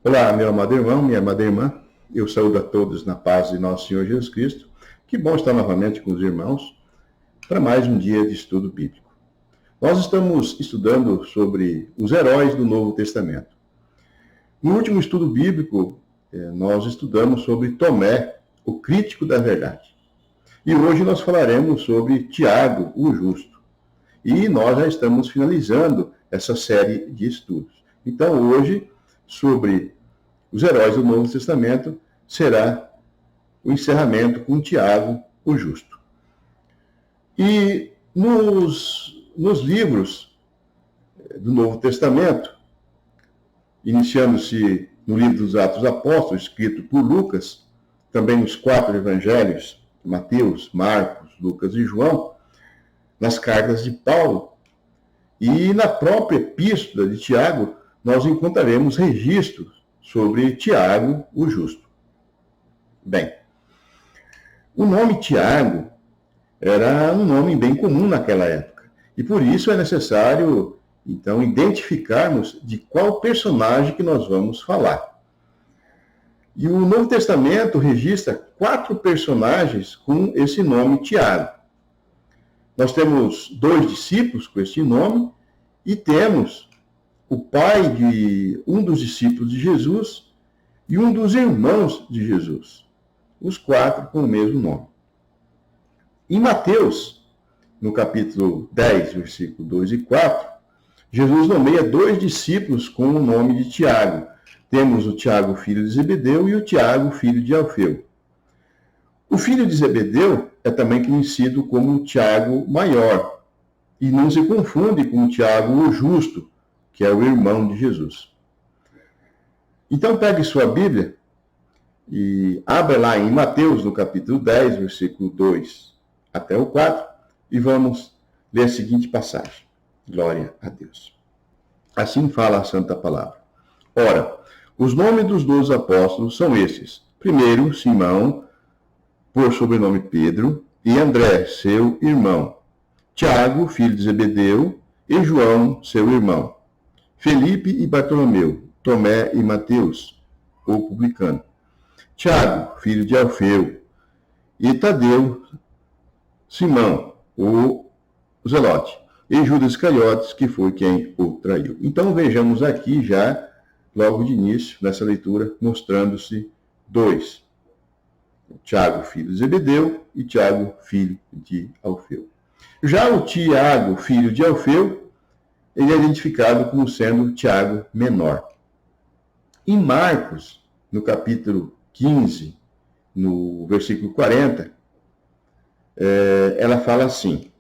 Olá, meu amado irmão, minha amada irmã. Eu saúdo a todos na paz de nosso Senhor Jesus Cristo. Que bom estar novamente com os irmãos para mais um dia de estudo bíblico. Nós estamos estudando sobre os heróis do Novo Testamento. No último estudo bíblico, nós estudamos sobre Tomé, o crítico da verdade. E hoje nós falaremos sobre Tiago, o justo. E nós já estamos finalizando essa série de estudos. Então, hoje, sobre os heróis do Novo Testamento, será o encerramento com Tiago, o justo. E nos livros do Novo Testamento, iniciando-se no livro dos Atos Apóstolos, escrito por Lucas, também nos 4 evangelhos, Mateus, Marcos, Lucas e João, nas cartas de Paulo, e na própria epístola de Tiago, nós encontraremos registros sobre Tiago, o justo. Bem, o nome Tiago era um nome bem comum naquela época, e por isso é necessário, então, identificarmos de qual personagem que nós vamos falar. E o Novo Testamento registra 4 personagens com esse nome Tiago. Nós temos 2 discípulos com esse nome e temos o pai de um dos discípulos de Jesus e um dos irmãos de Jesus. Os 4 com o mesmo nome. Em Mateus, no capítulo 10, versículo 2 e 4, Jesus nomeia 2 discípulos com o nome de Tiago. Temos o Tiago, filho de Zebedeu, e o Tiago, filho de Alfeu. O filho de Zebedeu é também conhecido como Tiago maior, e não se confunde com o Tiago o justo, que é o irmão de Jesus. Então pegue sua Bíblia e abra lá em Mateus, no capítulo 10, versículo 2 até o 4, e vamos ler a seguinte passagem. Glória a Deus. Assim fala a Santa Palavra. Ora, os nomes dos 12 apóstolos são estes. Primeiro, Simão, por sobrenome Pedro, e André, seu irmão. Tiago, filho de Zebedeu, e João, seu irmão. Felipe e Bartolomeu, Tomé e Mateus, o publicano. Tiago, filho de Alfeu, e Tadeu, Simão, o Zelote, e Judas Iscariotes, que foi quem o traiu. Então vejamos aqui já, logo de início, nessa leitura, mostrando-se 2. Tiago, filho de Zebedeu, e Tiago, filho de Alfeu. Já o Tiago, filho de Alfeu, ele é identificado como sendo Tiago menor. Em Marcos, no capítulo 15, no versículo 40, ela fala assim: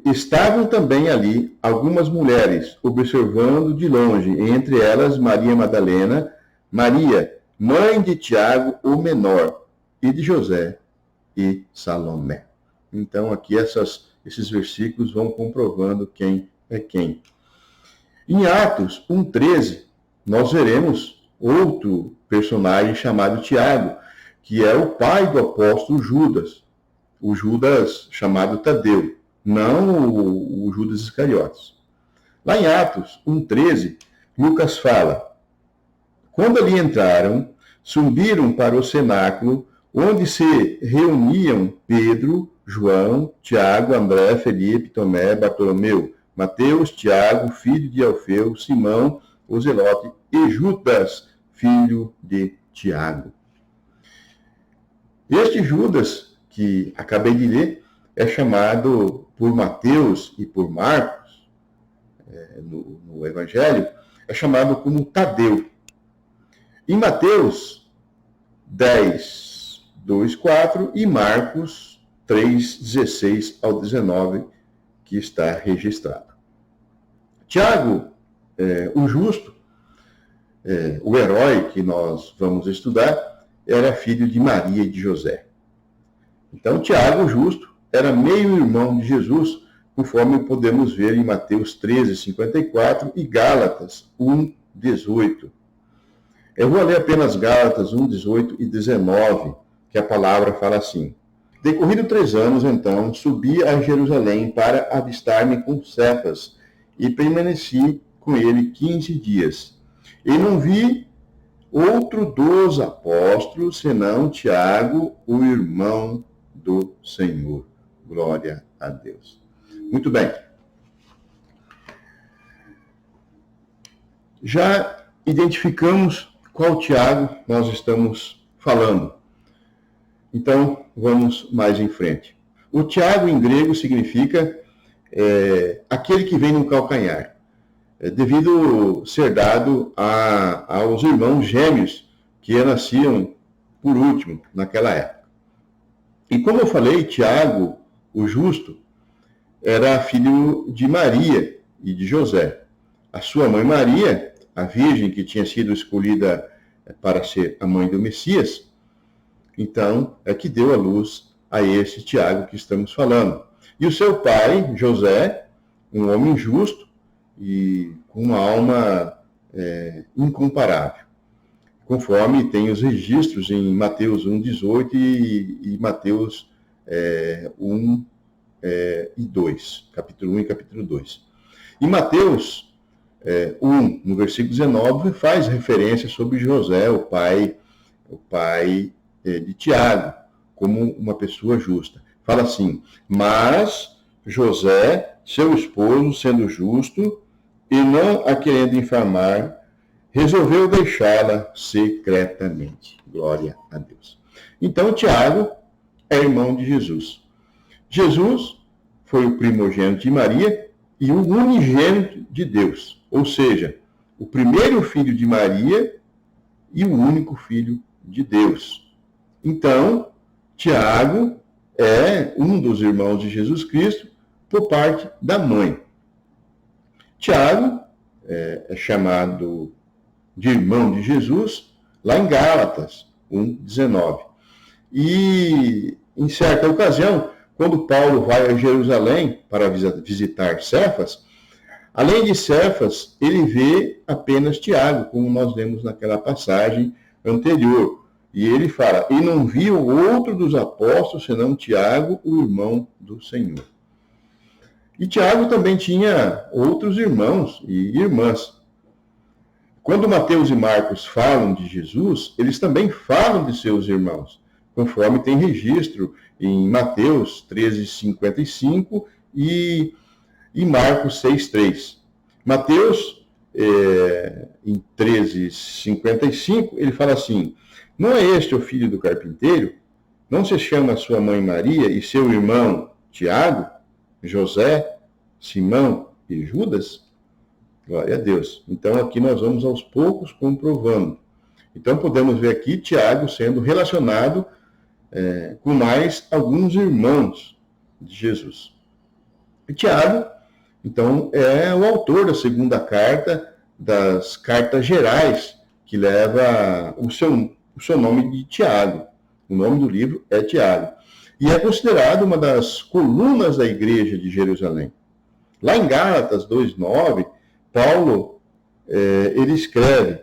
estavam também ali algumas mulheres, observando de longe, entre elas Maria Madalena, Maria, mãe de Tiago, o menor, e de José e Salomé. Então, aqui esses versículos vão comprovando quem é quem. Em Atos 1,13, nós veremos outro personagem chamado Tiago, que é o pai do apóstolo Judas, o Judas chamado Tadeu, não o Judas Iscariotes. Lá em Atos 1,13, Lucas fala: quando ali entraram, subiram para o cenáculo, onde se reuniam Pedro, João, Tiago, André, Felipe, Tomé, Bartolomeu, Mateus, Tiago, filho de Alfeu, Simão, o Zelote, e Judas, filho de Tiago. Este Judas, que acabei de ler, é chamado por Mateus e por Marcos, no Evangelho, é chamado como Tadeu. Em Mateus 10, 2, 4 e Marcos 3, 16 ao 19, que está registrado. Tiago, o justo, o herói que nós vamos estudar, era filho de Maria e de José. Então, Tiago, o justo, era meio-irmão de Jesus, conforme podemos ver em Mateus 13, 54 e Gálatas 1, 18. Eu vou ler apenas Gálatas 1, 18 e 19, que a palavra fala assim: decorrido 3 anos, então, subi a Jerusalém para avistar-me com Cefas, e permaneci com ele 15 dias. E não vi outro dos apóstolos, senão Tiago, o irmão do Senhor. Glória a Deus. Muito bem. Já identificamos qual Tiago nós estamos falando. Então, vamos mais em frente. O Tiago, em grego, significa aquele que vem no calcanhar, devido ser dado aos irmãos gêmeos que nasciam por último naquela época. E como eu falei, Tiago, o justo, era filho de Maria e de José. A sua mãe Maria, a virgem que tinha sido escolhida para ser a mãe do Messias, então é que deu à luz a esse Tiago que estamos falando. E o seu pai, José, um homem justo e com uma alma incomparável, conforme tem os registros em Mateus 1,18 e Mateus 1 e 2, capítulo 1 e capítulo 2. Em Mateus 1, no versículo 19, faz referência sobre José, o pai de Tiago, como uma pessoa justa. Fala assim: mas José, seu esposo, sendo justo e não a querendo infamar, resolveu deixá-la secretamente. Glória a Deus. Então, Tiago é irmão de Jesus. Jesus foi o primogênito de Maria e o unigênito de Deus, ou seja, o primeiro filho de Maria e o único filho de Deus. Então, Tiago é um dos irmãos de Jesus Cristo por parte da mãe. Tiago é chamado de irmão de Jesus lá em Gálatas 1,19. E em certa ocasião, quando Paulo vai a Jerusalém para visitar Cefas, além de Cefas, ele vê apenas Tiago, como nós lemos naquela passagem anterior. E ele fala: e não viu outro dos apóstolos, senão Tiago, o irmão do Senhor. E Tiago também tinha outros irmãos e irmãs. Quando Mateus e Marcos falam de Jesus, eles também falam de seus irmãos, conforme tem registro em Mateus 13,55 e Marcos 6,3. Mateus, em 13,55, ele fala assim: não é este o filho do carpinteiro? Não se chama sua mãe Maria e seu irmão Tiago, José, Simão e Judas? Glória a Deus. Então aqui nós vamos aos poucos comprovando. Então podemos ver aqui Tiago sendo relacionado com mais alguns irmãos de Jesus. E Tiago, então, é o autor da segunda carta das cartas gerais, que leva o seu nome de Tiago. O nome do livro é Tiago. E é considerado uma das colunas da igreja de Jerusalém. Lá em Gálatas 2,9, Paulo, ele escreve: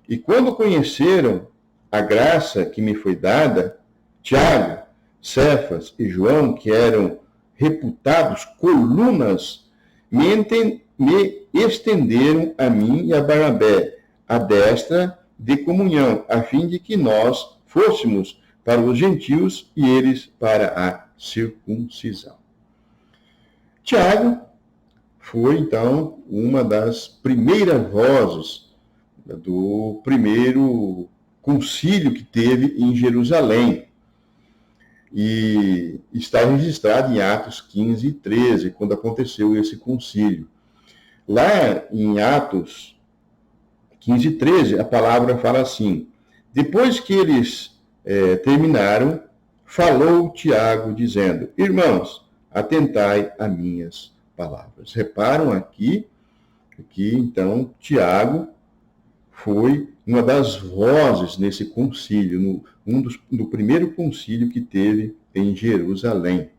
e quando conheceram a graça que me foi dada, Tiago, Cefas e João, que eram reputados colunas, me estenderam a mim e a Barnabé a destra de comunhão, a fim de que nós fôssemos para os gentios e eles para a circuncisão. Tiago foi, então, uma das primeiras vozes do primeiro concílio que teve em Jerusalém. E está registrado em Atos 15 e 13, quando aconteceu esse concílio. Lá em Atos 15 e 13, a palavra fala assim: depois que eles terminaram, falou Tiago, dizendo: irmãos, atentai a minhas palavras. Reparam aqui que, então, Tiago foi uma das vozes nesse concílio, no primeiro concílio que teve em Jerusalém.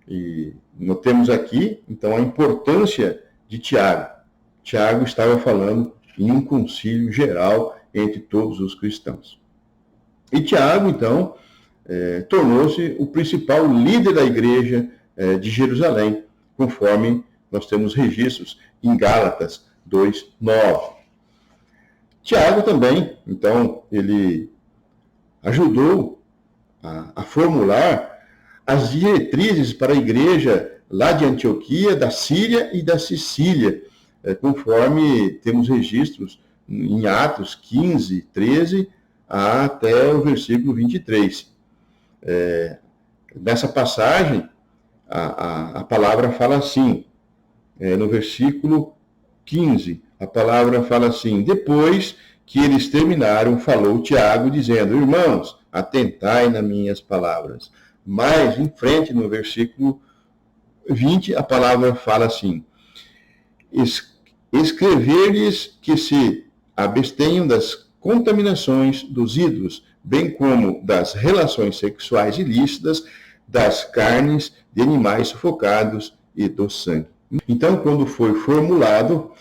E notemos aqui, então, a importância de Tiago. Tiago estava falando em um concílio geral entre todos os cristãos. E Tiago, então, tornou-se o principal líder da igreja de Jerusalém, conforme nós temos registros em Gálatas 2:9. Tiago também, então, ele ajudou a formular as diretrizes para a igreja lá de Antioquia, da Síria e da Sicília, conforme temos registros em Atos 15, 13, até o versículo 23. Nessa passagem, a palavra fala assim, no versículo 15, a palavra fala assim: depois que eles terminaram, falou Tiago, dizendo: irmãos, atentai nas minhas palavras. Mais em frente, no versículo 20, a palavra fala assim: escrever-lhes que se abstenham das contaminações dos ídolos, bem como das relações sexuais ilícitas, das carnes de animais sufocados e do sangue. Então, quando foi formulado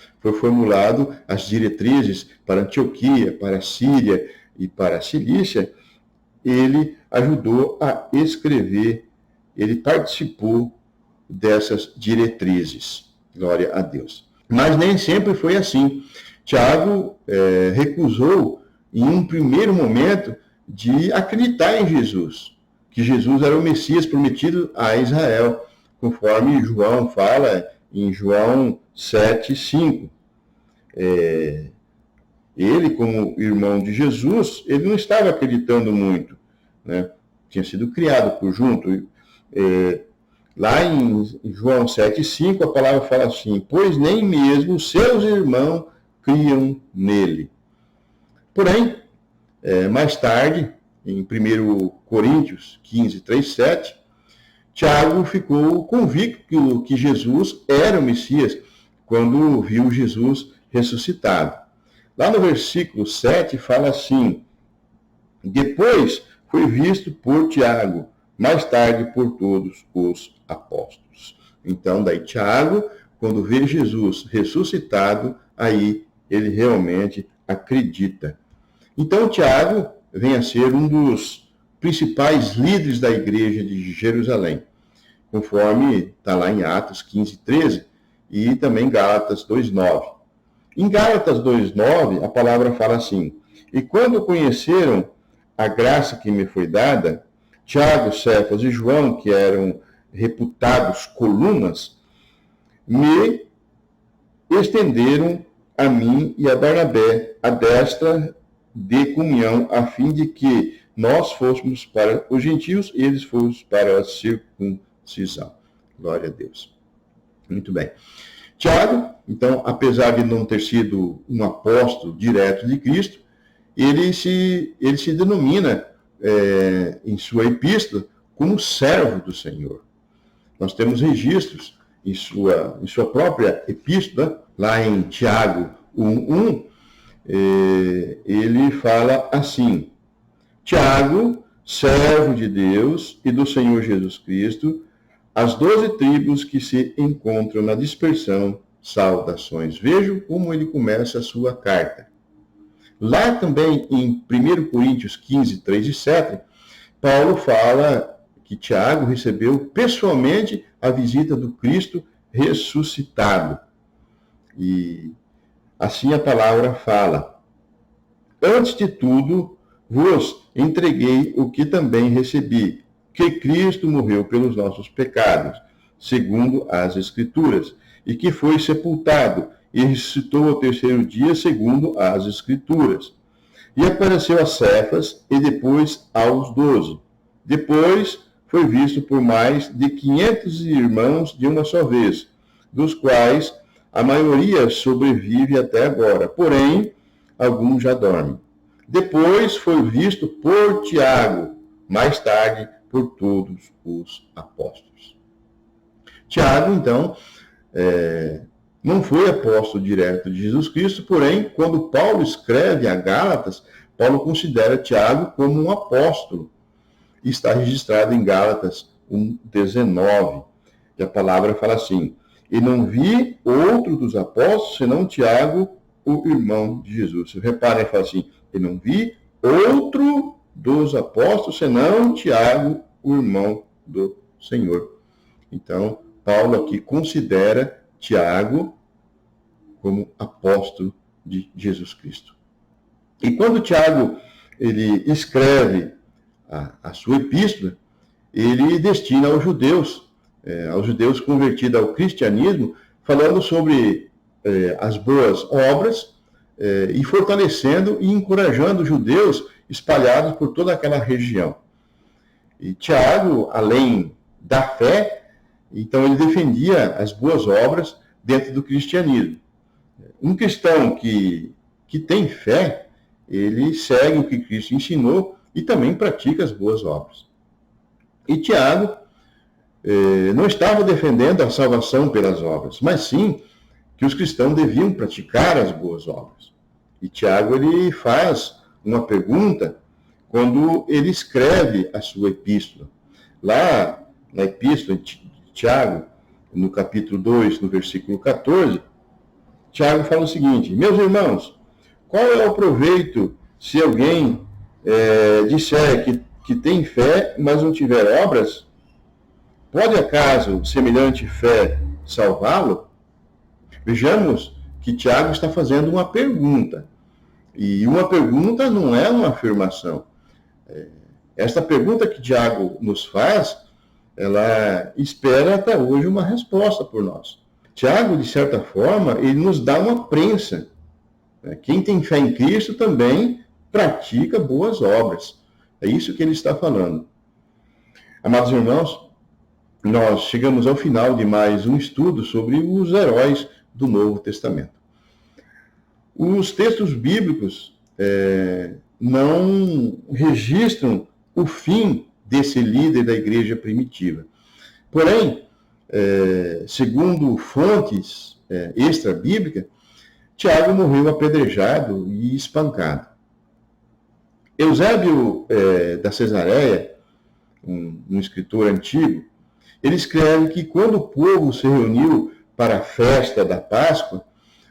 as diretrizes para Antioquia, para a Síria e para a Cilícia, ele ajudou a escrever, ele participou dessas diretrizes. Glória a Deus. Mas nem sempre foi assim. Tiago recusou, em um primeiro momento, de acreditar em Jesus, que Jesus era o Messias prometido a Israel, conforme João fala em João 7:5. Ele, como irmão de Jesus, ele não estava acreditando muito, né? Tinha sido criado por junto. Lá em João 7:5, a palavra fala assim: pois nem mesmo seus irmãos criam nele. Porém, mais tarde, em 1 Coríntios 15, 3, 7, Tiago ficou convicto que Jesus era o Messias quando viu Jesus ressuscitado. Lá no versículo 7 fala assim: depois foi visto por Tiago, mais tarde por todos os apóstolos. Então, daí Tiago, quando vê Jesus ressuscitado, aí ele realmente acredita. Então, Tiago vem a ser um dos principais líderes da igreja de Jerusalém, conforme está lá em Atos 15, 13 e também Gálatas 2:9. Em Gálatas 2:9, a palavra fala assim: e quando conheceram a graça que me foi dada, Tiago, Cefas e João, que eram reputados colunas, me estenderam a mim e a Barnabé a destra de comunhão, a fim de que nós fôssemos para os gentios e eles fossem para a circuncisão. Glória a Deus. Muito bem. Tiago, então, apesar de não ter sido um apóstolo direto de Cristo, ele se denomina em sua epístola como servo do Senhor. Nós temos registros em sua própria epístola, lá em Tiago 1:1, ele fala assim: Tiago, servo de Deus e do Senhor Jesus Cristo, as 12 tribos que se encontram na dispersão, saudações. Vejam como ele começa a sua carta. Lá também em 1 Coríntios 15, 3 e 7, Paulo fala que Tiago recebeu pessoalmente a visita do Cristo ressuscitado. E assim a palavra fala: antes de tudo, vos entreguei o que também recebi, que Cristo morreu pelos nossos pecados, segundo as Escrituras, e que foi sepultado e ressuscitou ao terceiro dia, segundo as Escrituras. E apareceu a Cefas e depois aos 12. Depois foi visto por mais de 500 irmãos de uma só vez, dos quais a maioria sobrevive até agora, porém, alguns já dormem. Depois foi visto por Tiago, mais tarde por todos os apóstolos. Tiago, então, não foi apóstolo direto de Jesus Cristo, porém, quando Paulo escreve a Gálatas, Paulo considera Tiago como um apóstolo. Está registrado em Gálatas 1:19. E a palavra fala assim: e não vi outro dos apóstolos senão Tiago, o irmão de Jesus. Reparem, fala assim: e não vi outro dos apóstolos senão Tiago, o irmão do Senhor. Então, Paulo aqui considera Tiago como apóstolo de Jesus Cristo. E quando Tiago ele escreve a sua epístola, ele destina aos judeus convertidos ao cristianismo, falando sobre as boas obras e fortalecendo e encorajando os judeus espalhados por toda aquela região. E Tiago, além da fé, então ele defendia as boas obras dentro do cristianismo. Um cristão que tem fé, ele segue o que Cristo ensinou e também pratica as boas obras. E Tiago não estava defendendo a salvação pelas obras, mas sim que os cristãos deviam praticar as boas obras. E Tiago ele faz uma pergunta quando ele escreve a sua epístola. Lá na epístola de Tiago, no capítulo 2, no versículo 14, Tiago fala o seguinte: meus irmãos, qual é o proveito se alguém disser que tem fé, mas não tiver obras? Pode acaso semelhante fé salvá-lo? Vejamos que Tiago está fazendo uma pergunta. E uma pergunta não é uma afirmação. Esta pergunta que Tiago nos faz, ela espera até hoje uma resposta por nós. Tiago, de certa forma, ele nos dá uma prensa. Quem tem fé em Cristo também pratica boas obras. É isso que ele está falando. Amados irmãos, nós chegamos ao final de mais um estudo sobre os heróis do Novo Testamento. Os textos bíblicos não registram o fim desse líder da igreja primitiva. Porém, segundo fontes extra-bíblicas, Tiago morreu apedrejado e espancado. Eusébio da Cesareia, um escritor antigo, ele escreve que quando o povo se reuniu para a festa da Páscoa,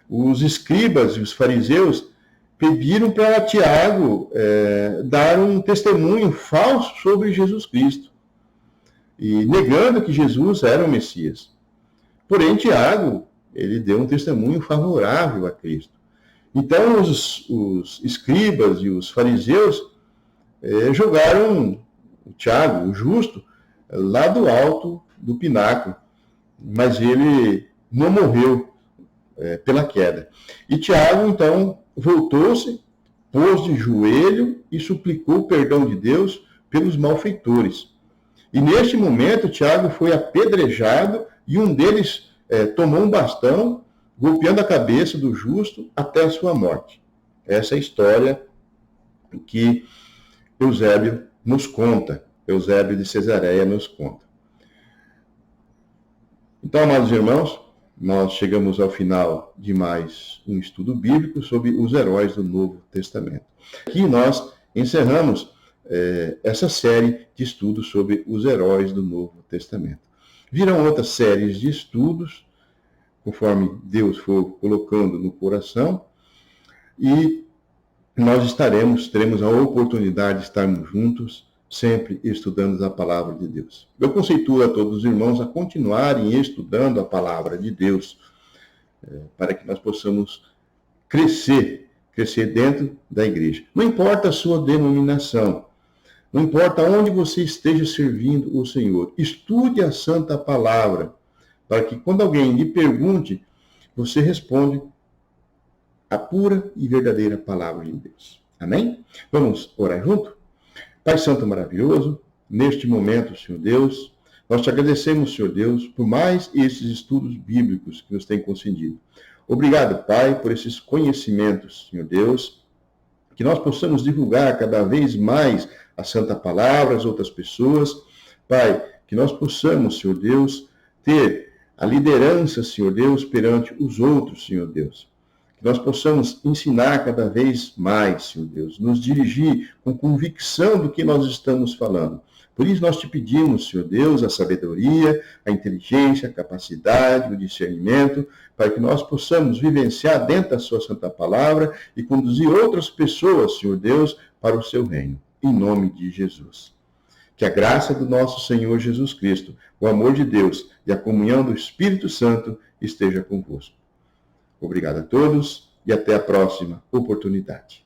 os escribas e os fariseus pediram para Tiago dar um testemunho falso sobre Jesus Cristo, e negando que Jesus era o Messias. Porém, Tiago, ele deu um testemunho favorável a Cristo. Então, os escribas e os fariseus jogaram o Tiago, o justo, lá do alto do pináculo, mas ele não morreu pela queda. E Tiago, então, voltou-se, pôs de joelho e suplicou o perdão de Deus pelos malfeitores. E neste momento, Tiago foi apedrejado e um deles tomou um bastão, golpeando a cabeça do justo até a sua morte. Essa é a história que Eusébio nos conta, Eusébio de Cesareia nos conta. Então, amados irmãos, nós chegamos ao final de mais um estudo bíblico sobre os heróis do Novo Testamento. Aqui nós encerramos essa série de estudos sobre os heróis do Novo Testamento. Virão outras séries de estudos, conforme Deus for colocando no coração, e nós teremos a oportunidade de estarmos juntos, sempre estudando a palavra de Deus. Eu conceituo a todos os irmãos a continuarem estudando a palavra de Deus, para que nós possamos crescer dentro da igreja. Não importa a sua denominação, não importa onde você esteja servindo o Senhor, estude a santa palavra, para que quando alguém lhe pergunte, você responde a pura e verdadeira palavra de Deus. Amém? Vamos orar junto? Pai Santo maravilhoso, neste momento, Senhor Deus, nós te agradecemos, Senhor Deus, por mais esses estudos bíblicos que nos tem concedido. Obrigado, Pai, por esses conhecimentos, Senhor Deus, que nós possamos divulgar cada vez mais a Santa Palavra às outras pessoas. Pai, que nós possamos, Senhor Deus, ter a liderança, Senhor Deus, perante os outros, Senhor Deus. Que nós possamos ensinar cada vez mais, Senhor Deus, nos dirigir com convicção do que nós estamos falando. Por isso nós te pedimos, Senhor Deus, a sabedoria, a inteligência, a capacidade, o discernimento, para que nós possamos vivenciar dentro da sua santa palavra e conduzir outras pessoas, Senhor Deus, para o seu reino. Em nome de Jesus. Que a graça do nosso Senhor Jesus Cristo, o amor de Deus e a comunhão do Espírito Santo esteja convosco. Obrigado a todos e até a próxima oportunidade.